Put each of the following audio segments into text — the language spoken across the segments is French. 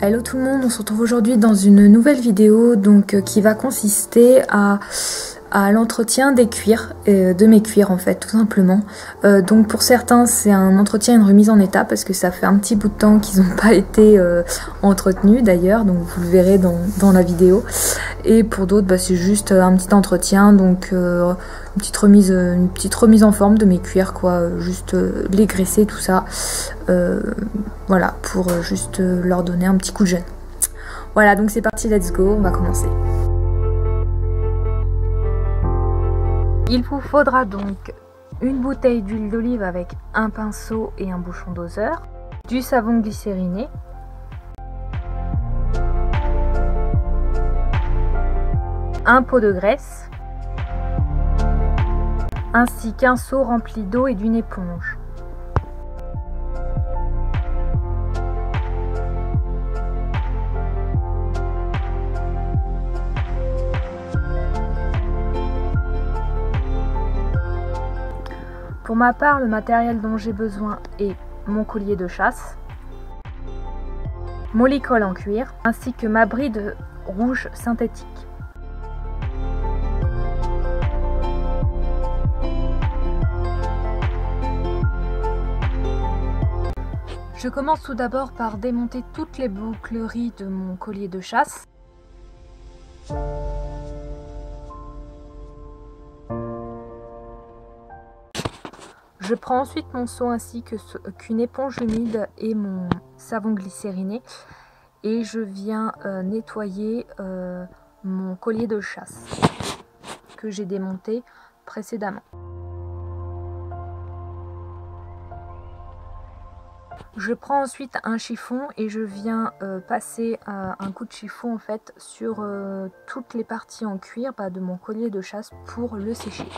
Hello tout le monde, on se retrouve aujourd'hui dans une nouvelle vidéo qui va consister à l'entretien des cuirs, de mes cuirs en fait tout simplement. Donc pour certains c'est un entretien, une remise en état parce que ça fait un petit bout de temps qu'ils n'ont pas été entretenus d'ailleurs, donc vous le verrez dans la vidéo. Et pour d'autres c'est juste un petit entretien, donc une petite remise en forme de mes cuirs quoi, juste les graisser tout ça. Voilà, pour juste leur donner un petit coup de jeune. Voilà, donc c'est parti, let's go, on va commencer. Il vous faudra donc une bouteille d'huile d'olive avec un pinceau et un bouchon doseur, du savon glycériné, un pot de graisse, ainsi qu'un seau rempli d'eau et d'une éponge. Pour ma part, le matériel dont j'ai besoin est mon collier de chasse, mon licol en cuir, ainsi que ma bride rouge synthétique. Je commence tout d'abord par démonter toutes les boucleries de mon collier de chasse. Je prends ensuite mon seau ainsi qu'une éponge humide et mon savon glycériné et je viens nettoyer mon collier de chasse que j'ai démonté précédemment. Je prends ensuite un chiffon et je viens passer un coup de chiffon en fait sur toutes les parties en cuir de mon collier de chasse pour le sécher.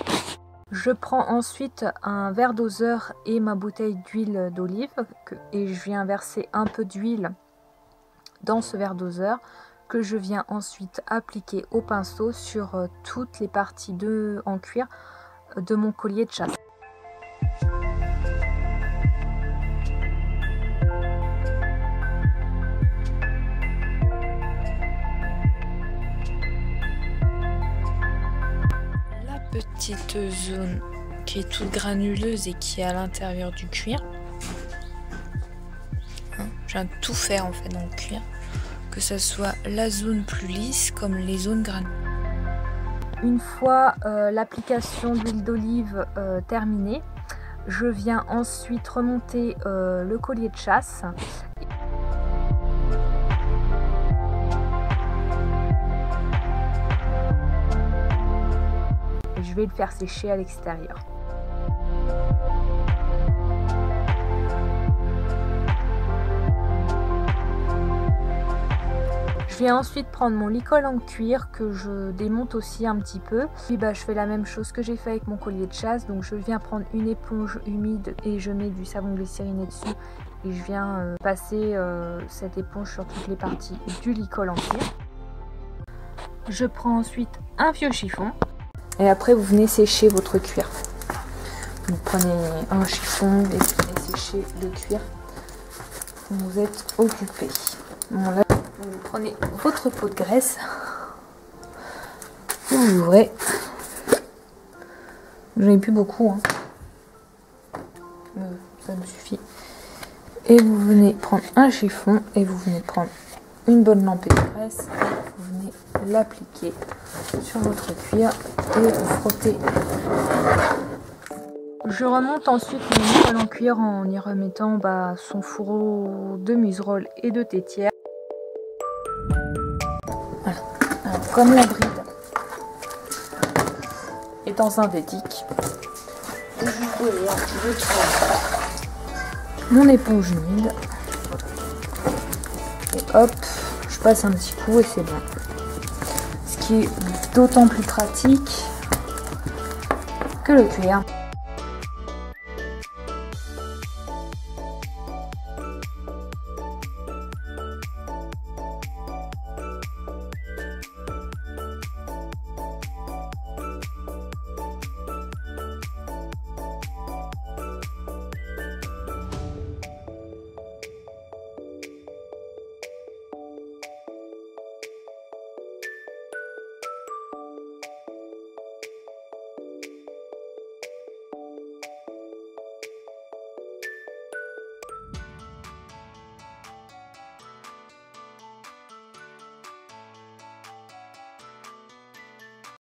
Je prends ensuite un verre doseur et ma bouteille d'huile d'olive et je viens verser un peu d'huile dans ce verre doseur que je viens ensuite appliquer au pinceau sur toutes les parties en cuir de mon collier de chasse. Petite zone qui est toute granuleuse et qui est à l'intérieur du cuir. Je viens de tout faire en fait dans le cuir, que ce soit la zone plus lisse comme les zones granuleuses. Une fois l'application d'huile d'olive terminée, je viens ensuite remonter le collier de chasse. Je vais le faire sécher à l'extérieur. Je vais ensuite prendre mon licol en cuir que je démonte aussi un petit peu. Puis je fais la même chose que j'ai fait avec mon collier de chasse. Donc je viens prendre une éponge humide et je mets du savon glycériné dessus. Et je viens passer cette éponge sur toutes les parties du licol en cuir. Je prends ensuite un vieux chiffon. Et après vous venez sécher votre cuir. Vous prenez un chiffon et vous venez sécher le cuir quand vous êtes occupé. Bon, là, vous prenez votre pot de graisse, vous l'ouvrez. J'en ai plus beaucoup, ça me suffit. Et vous venez prendre un chiffon et vous venez prendre une bonne lampée de graisse. Vous venez l'appliquer sur votre cuir et vous frottez. Je remonte ensuite mon licol en cuir en y remettant son fourreau de muserolle et de tétière. Voilà. Alors, comme la bride est en synthétique, je mon éponge humide et hop, je passe un petit coup et c'est bon. Ce qui est d'autant plus pratique que le cuir.